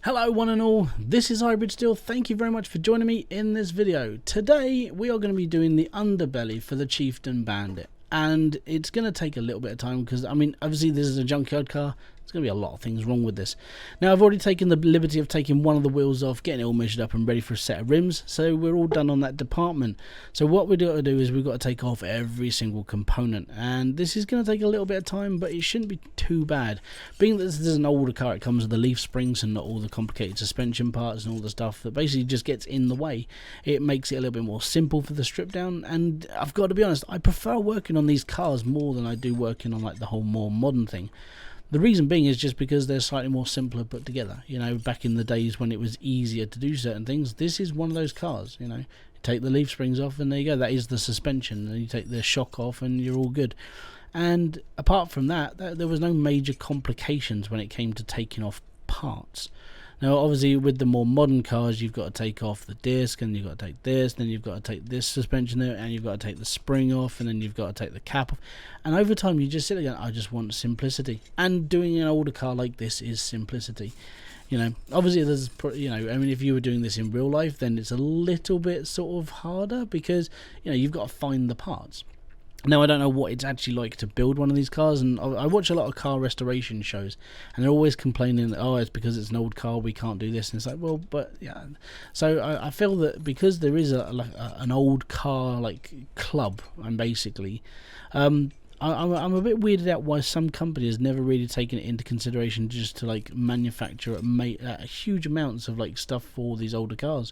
Hello one and all, this is Hybridsteel. Thank you very much for joining me in this video. Today we are going to be doing the underbelly for the Chieftain Bandit, and it's going to take a little bit of time because I mean obviously this is a junkyard car. There's going to be a lot of things wrong with this. Now I've already taken the liberty of taking one of the wheels off, getting it all measured up and ready for a set of rims, so we're all done on that department. So what we've got to do is we've got to take off every single component, and this is going to take a little bit of time, but it shouldn't be too bad. Being that this is an older car, it comes with the leaf springs and not all the complicated suspension parts and all the stuff that basically just gets in the way. It makes it a little bit more simple for the strip down, and I've got to be honest, I prefer working on these cars more than I do working on like the whole more modern thing. The reason being is just because they're slightly more simpler put together. You know, back in the days when it was easier to do certain things, this is one of those cars, you know. You take the leaf springs off and there you go, that is the suspension, and you take the shock off and you're all good. And apart from that, there was no major complications when it came to taking off parts. Now obviously with the more modern cars you've got to take off the disc, and you've got to take this, then you've got to take this suspension there, and you've got to take the spring off, and then you've got to take the cap off, and over time you just sit there going, I just want simplicity. And doing an older car like this is simplicity. You know, obviously there's, you know, I mean if you were doing this in real life then it's a little bit sort of harder because, you know, you've got to find the parts. Now I don't know what it's actually like to build one of these cars, and I watch a lot of car restoration shows and they're always complaining that, oh, it's because it's an old car, we can't do this, and it's like, well, but yeah. So I feel that because there is an old car like club, and basically I'm a bit weirded out why some companies never really taken it into consideration just to like manufacture huge amounts of like stuff for these older cars.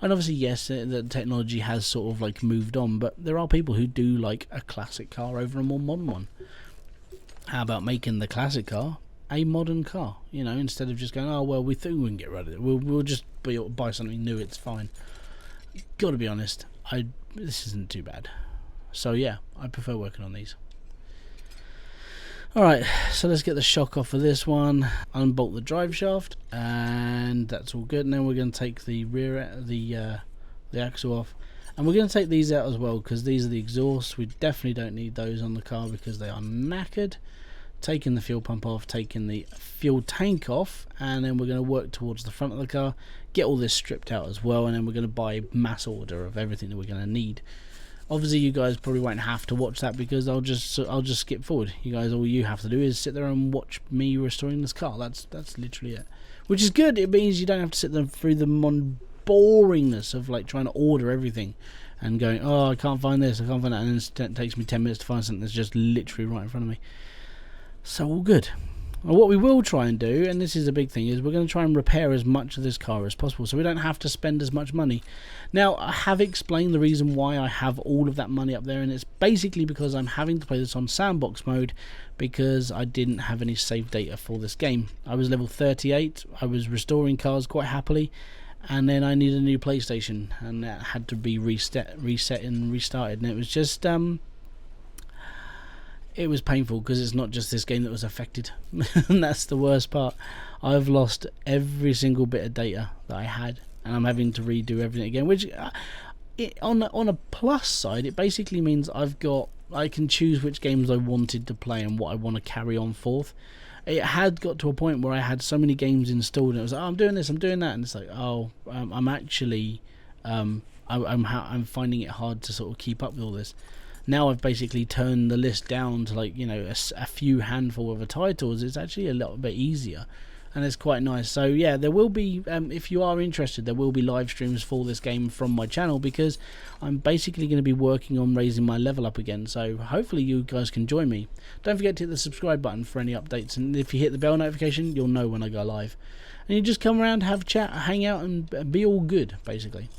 And obviously, yes, the technology has sort of like moved on, but there are people who do like a classic car over a more modern one. How about making the classic car a modern car? You know, instead of just going, oh well, we think we can get rid of it. We'll just buy something new. It's fine. Got to be honest, this isn't too bad. So yeah, I prefer working on these. Alright, so let's get the shock off of this one, unbolt the drive shaft, and that's all good. And then we're going to take the the axle off, and we're going to take these out as well because these are the exhausts. We definitely don't need those on the car because they are knackered. Taking the fuel pump off, taking the fuel tank off, and then we're going to work towards the front of the car, get all this stripped out as well, and then we're going to buy mass order of everything that we're going to need. Obviously you guys probably won't have to watch that because I'll just skip forward. You guys, all you have to do is sit there and watch me restoring this car. That's literally it. Which is good. It means you don't have to sit there through the boringness of like trying to order everything and going, oh, I can't find this, I can't find that, and then it takes me 10 minutes to find something that's just literally right in front of me. So all good. Well, what we will try and do, and this is a big thing, is we're going to try and repair as much of this car as possible so we don't have to spend as much money. Now, I have explained the reason why I have all of that money up there, and it's basically because I'm having to play this on sandbox mode because I didn't have any save data for this game. I was level 38, I was restoring cars quite happily, and then I needed a new PlayStation, and that had to be reset and restarted, and it was just it was painful because it's not just this game that was affected. And that's the worst part. I've lost every single bit of data that I had, and I'm having to redo everything again, which on a plus side it basically means I can choose which games I wanted to play and what I want to carry on forth. It had got to a point where I had so many games installed and it was like, oh, I'm doing this, I'm doing that, and it's like, oh, I'm actually I'm finding it hard to sort of keep up with all this. Now I've basically turned the list down to like, you know, a few handful of the titles. It's actually a little bit easier, and it's quite nice. So yeah, there will be, if you are interested, there will be live streams for this game from my channel because I'm basically going to be working on raising my level up again. So hopefully you guys can join me. Don't forget to hit the subscribe button for any updates, and if you hit the bell notification, you'll know when I go live. And you just come around, have a chat, hang out, and be all good, basically.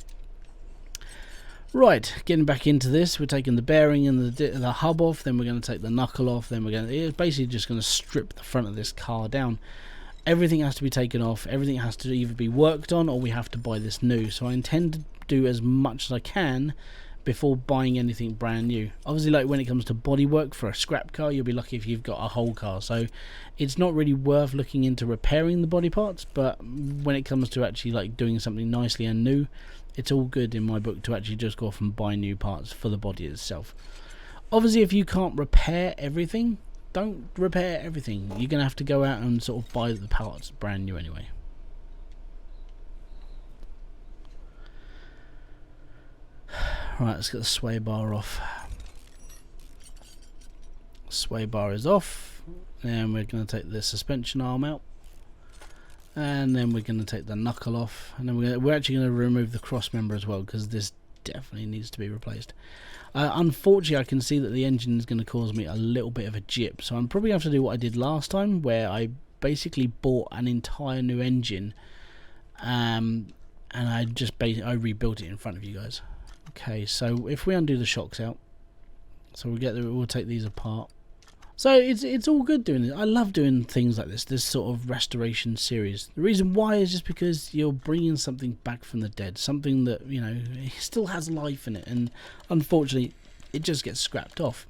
Right, getting back into this, we're taking the bearing and the hub off, then we're going to take the knuckle off, then it's basically just going to strip the front of this car down. Everything has to be taken off, everything has to either be worked on or we have to buy this new. So I intend to do as much as I can before buying anything brand new. Obviously, like when it comes to bodywork for a scrap car, you'll be lucky if you've got a whole car. So it's not really worth looking into repairing the body parts, but when it comes to actually like doing something nicely and new, it's all good in my book to actually just go off and buy new parts for the body itself. Obviously, if you can't repair everything, don't repair everything. You're going to have to go out and sort of buy the parts brand new anyway. Right, let's get the sway bar off. Sway bar is off. And we're going to take the suspension arm out. And then we're going to take the knuckle off. And then we're actually going to remove the cross member as well, because this definitely needs to be replaced. Unfortunately, I can see that the engine is going to cause me a little bit of a jip. So I'm probably going to have to do what I did last time, where I basically bought an entire new engine. And I rebuilt it in front of you guys. Okay, so if we undo the shocks out, so we'll take these apart. So it's all good doing this. I love doing things like this sort of restoration series. The reason why is just because you're bringing something back from the dead, something that, you know, still has life in it, and unfortunately it just gets scrapped off.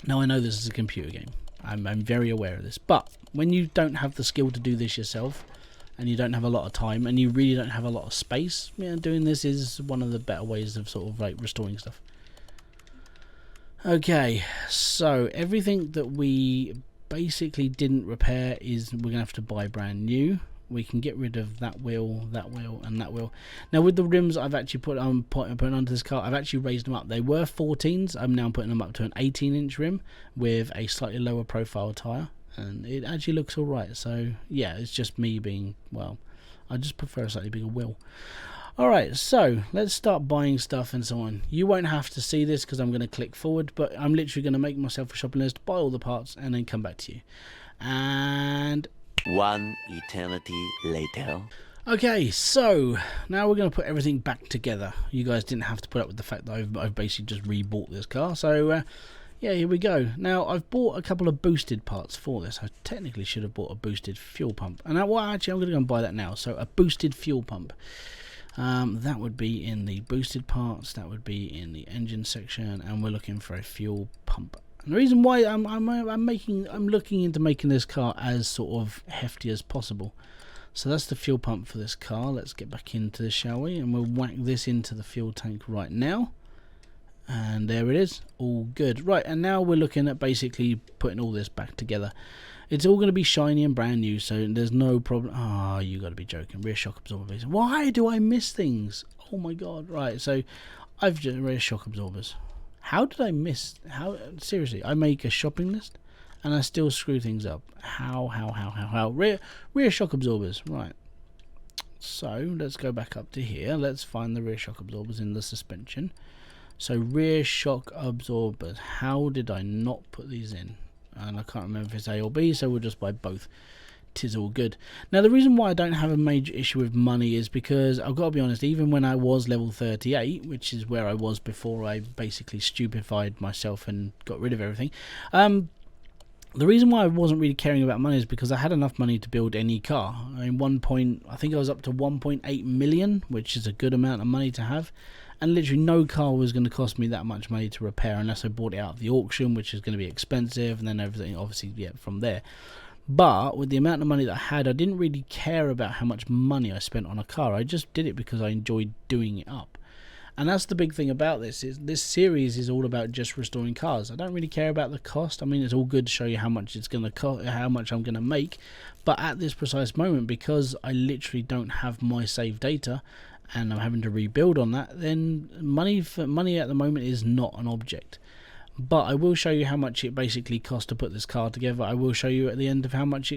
Now I know this is a computer game. I'm very aware of this, but when you don't have the skill to do this yourself, and you don't have a lot of time, and you really don't have a lot of space, yeah, doing this is one of the better ways of sort of like restoring stuff. Okay, so everything that we basically didn't repair is we're gonna have to buy brand new. We can get rid of that wheel, and that wheel. Now with the rims I've actually put onto this car, I've actually raised them up. They were 14s, I'm now putting them up to an 18-inch rim with a slightly lower profile tyre. And it actually looks alright. So yeah, it's just me being, well, I just prefer a slightly bigger wheel. Alright, so let's start buying stuff and so on. You won't have to see this because I'm going to click forward, but I'm literally going to make myself a shopping list, buy all the parts, and then come back to you. And one eternity later. Okay, so now we're going to put everything back together. You guys didn't have to put up with the fact that I've basically just rebought this car. So yeah, here we go. Now, I've bought a couple of boosted parts for this. I technically should have bought a boosted fuel pump. And well, actually, I'm going to go and buy that now. So, a boosted fuel pump. That would be in the boosted parts. That would be in the engine section. And we're looking for a fuel pump. And the reason why I'm looking into making this car as sort of hefty as possible. So, that's the fuel pump for this car. Let's get back into this, shall we? And we'll whack this into the fuel tank right now. And there it is, all good. Right, and now we're looking at basically putting all this back together. It's all going to be shiny and brand new, so there's no problem. Ah, you got to be joking. Rear shock absorber. Why do I miss things? Oh my god. Right, so I've just rear shock absorbers. How did I miss? How? Seriously, I make a shopping list and I still screw things up. How? Rear shock absorbers. Right. So let's go back up to here. Let's find the rear shock absorbers in the suspension. So rear shock absorbers, how did I not put these in? And I can't remember if it's A or B, so we'll just buy both. 'Tis all good. Now the reason why I don't have a major issue with money is because I've got to be honest, even when I was level 38, which is where I was before I basically stupefied myself and got rid of everything, the reason why I wasn't really caring about money is because I had enough money to build any car. I mean, I think I was up to 1.8 million, which is a good amount of money to have. And literally no car was going to cost me that much money to repair unless I bought it out of the auction, which is going to be expensive, and then everything obviously from there. But with the amount of money that I had, I didn't really care about how much money I spent on a car. I just did it because I enjoyed doing it up. And that's the big thing about this, is this series is all about just restoring cars. I don't really care about the cost. I mean, it's all good to show you how much it's going to cost, how much I'm going to make. But at this precise moment, because I literally don't have my save data, and I'm having to rebuild on that, then money at the moment is not an object. But I will show you how much it basically costs to put this car together. I will show you at the end of how much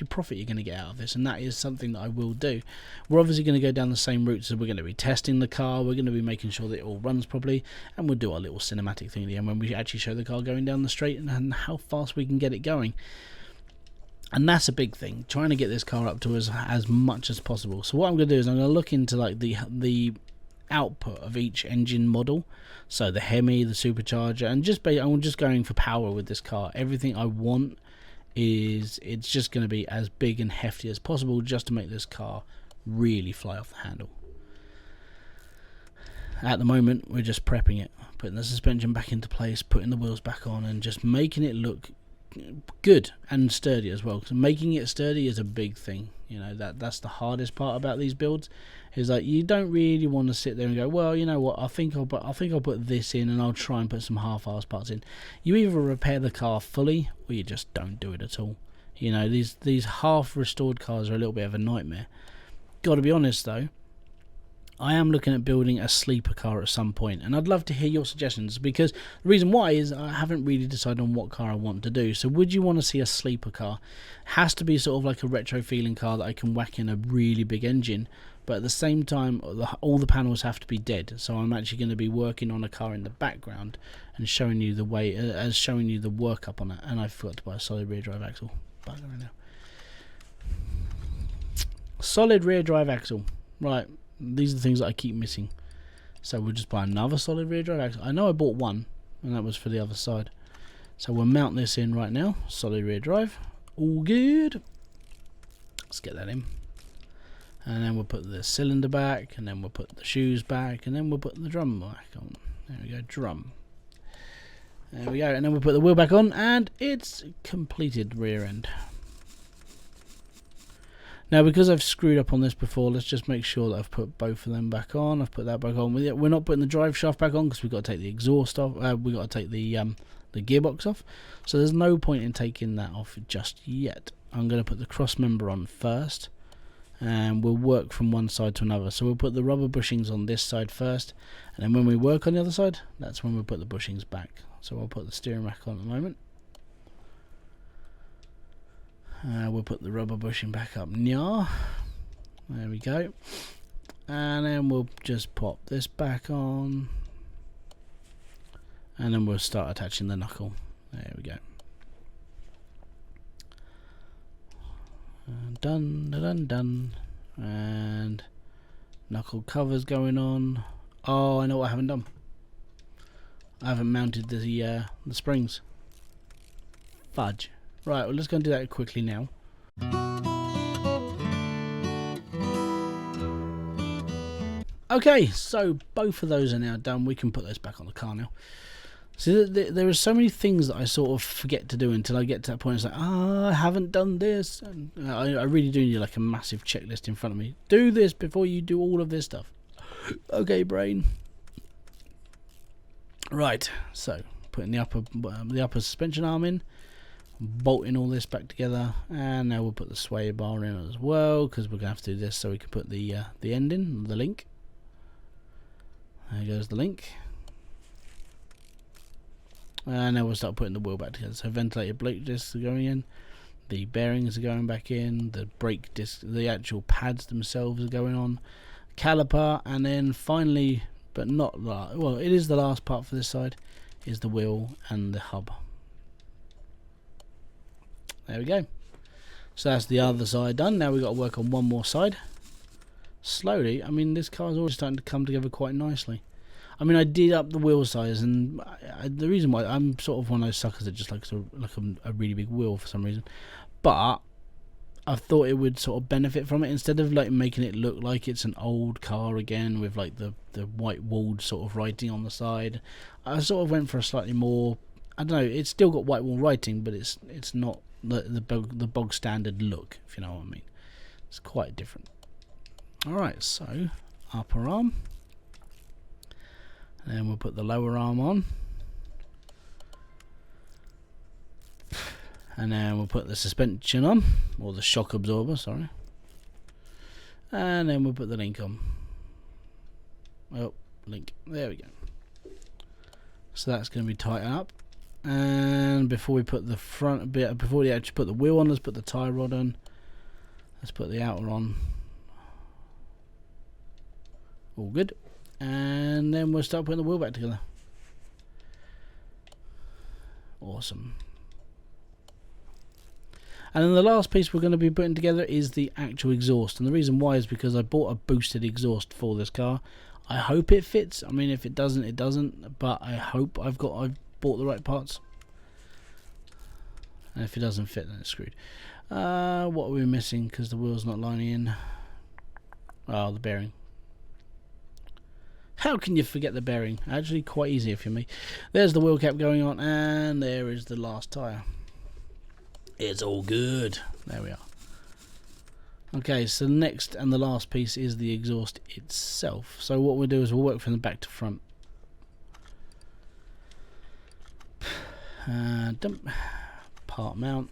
profit you're going to get out of this, and that is something that I will do. We're obviously going to go down the same route, so we're going to be testing the car, we're going to be making sure that it all runs properly, and we'll do our little cinematic thing at the end when we actually show the car going down the straight and how fast we can get it going. And that's a big thing, trying to get this car up to as much as possible. So what I'm going to do is I'm going to look into like the output of each engine model. So the Hemi, the supercharger, and I'm just going for power with this car. Everything I want is it's just going to be as big and hefty as possible just to make this car really fly off the handle. At the moment, we're just prepping it, putting the suspension back into place, putting the wheels back on, and just making it look good and sturdy as well, because making it sturdy is a big thing. You know, that's the hardest part about these builds, is like you don't really want to sit there and go, well, you know what, I think I'll put this in and I'll try and put some half-assed parts in. You either repair the car fully or you just don't do it at all. You know, these half restored cars are a little bit of a nightmare. Got to be honest though, I am looking at building a sleeper car at some point, and I'd love to hear your suggestions, because the reason why is I haven't really decided on what car I want to do. So would you want to see a sleeper car? It has to be sort of like a retro feeling car that I can whack in a really big engine, but at the same time all the panels have to be dead. So I'm actually going to be working on a car in the background and showing you the way, showing you the workup on it. And I forgot to buy a solid rear drive axle. Bugger right now. Solid rear drive axle, right. These are the things that I keep missing. So we'll just buy another solid rear drive axle. I know I bought one, and that was for the other side. So we'll mount this in right now. Solid rear drive. All good. Let's get that in. And then we'll put the cylinder back, and then we'll put the shoes back, and then we'll put the drum back on. There we go, drum. There we go, and then we'll put the wheel back on, and it's completed rear end. Now, because I've screwed up on this before, let's just make sure that I've put both of them back on. I've put that back on. We're not putting the drive shaft back on because we've got to take the exhaust off. We've got to take the gearbox off. So there's no point in taking that off just yet. I'm going to put the cross member on first, and we'll work from one side to another. So we'll put the rubber bushings on this side first, and then when we work on the other side, that's when we'll put the bushings back. So I'll put the steering rack on at the moment. We'll put the rubber bushing back up. There we go. And then we'll just pop this back on. And then we'll start attaching the knuckle. There we go. Done. And knuckle covers going on. Oh, I know what I haven't done. I haven't mounted the springs. Fudge. Right, well, let's go and do that quickly now. Okay, so both of those are now done. We can put those back on the car now. So there are so many things that I sort of forget to do until I get to that point. It's like, I haven't done this. And I really do need like a massive checklist in front of me. Do this before you do all of this stuff. Okay, brain. Right, so putting the upper suspension arm in. Bolting all this back together, and now we'll put the sway bar in as well, because we're going to have to do this so we can put the end in, the link. There goes the link. And now we'll start putting the wheel back together. So ventilated brake discs are going in, the bearings are going back in, the brake disc, the actual pads themselves are going on, caliper, and then finally, but not well, it is the last part for this side, is the wheel and the hub. There we go. So that's the other side done. Now we've got to work on one more side. Slowly. I mean, this car's already starting to come together quite nicely. I mean, I did up the wheel size, and the reason why I'm sort of one of those suckers that just likes a really big wheel for some reason. But I thought it would sort of benefit from it, instead of like making it look like it's an old car again with like the white walled sort of writing on the side. I sort of went for a slightly more, I don't know, it's still got white wall writing, but it's not the bog standard look, if you know what I mean. It's quite different. Alright, so upper arm, and then we'll put the lower arm on, and then we'll put the suspension on, or the shock absorber, sorry, and then we'll put the link on. Oh, link, there we go. So that's going to be tightened up. And before we put the front bit, before we actually put the wheel on, let's put the tie rod on. Let's put the outer on. All good. And then we'll start putting the wheel back together. Awesome. And then the last piece we're going to be putting together is the actual exhaust. And the reason why is because I bought a boosted exhaust for this car. I hope it fits. I mean, if it doesn't, it doesn't. But I hope I've bought the right parts. And if it doesn't fit, then it's screwed. What are we missing? Because the wheel's not lining in. Oh, the bearing. How can you forget the bearing? Actually, quite easy if you're me. There's the wheel cap going on, and there is the last tyre. It's all good. There we are. Okay, so the next and the last piece is the exhaust itself. So what we'll do is we'll work from the back to front. Dump. Part mount.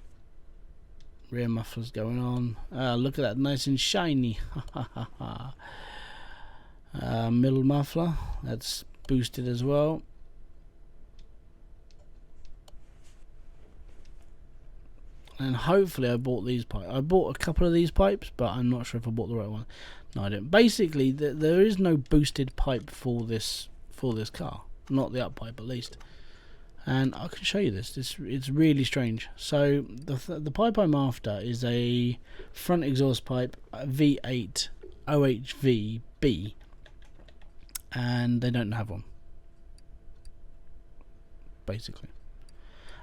Rear mufflers going on. Look at that, nice and shiny. Middle muffler, that's boosted as well. And hopefully I bought these pipes. I bought a couple of these pipes, but I'm not sure if I bought the right one. No, I didn't. Basically, there is no boosted pipe for this car, not the up pipe at least. And I can show you this. It's really strange. So the pipe I'm after is a front exhaust pipe, V8 OHVB, and they don't have one, basically.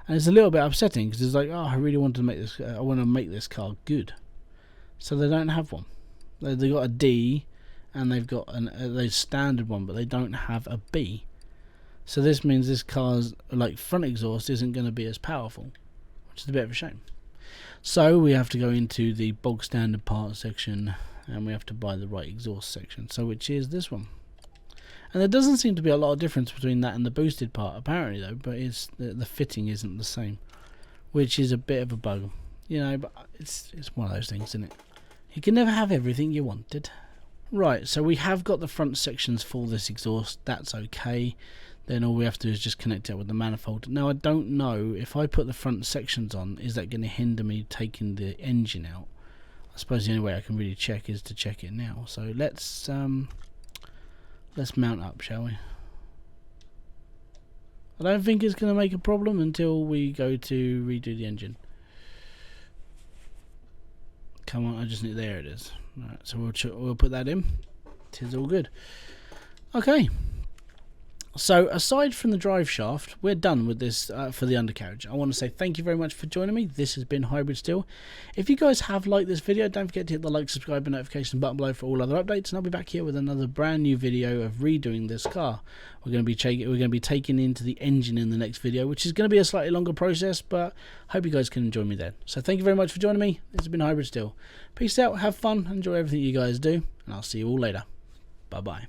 And it's a little bit upsetting because it's like, oh, I really want to make this. I want to make this car good, so they don't have one. They've got a D, and they've got a standard one, but they don't have a B. So this means this car's like front exhaust isn't going to be as powerful, which is a bit of a shame. So we have to go into the bog standard parts section, and we have to buy the right exhaust section. So which is this one. And there doesn't seem to be a lot of difference between that and the boosted part, apparently, though. But it's the fitting isn't the same, which is a bit of a bug, you know. But it's one of those things, isn't it? You can never have everything you wanted. Right. So we have got the front sections for this exhaust. That's okay. Then all we have to do is just connect it with the manifold. Now I don't know if I put the front sections on, is that going to hinder me taking the engine out? I suppose the only way I can really check is to check it now. So let's mount up, shall we? I don't think it's going to make a problem until we go to redo the engine. Come on, I just need, there it is. Alright, so we'll put that in. Tis all good. Okay. So aside from the drive shaft, we're done with this for the undercarriage. I want to say thank you very much for joining me. This has been Hybridsteel. If you guys have liked this video, don't forget to hit the like, subscribe and notification button below for all other updates, and I'll be back here with another brand new video of redoing this car. We're going to be taking into the engine in the next video, which is going to be a slightly longer process, but hope you guys can join me then. So thank you very much for joining me. This has been Hybridsteel. Peace out, have fun, enjoy everything you guys do, and I'll see you all later. Bye bye.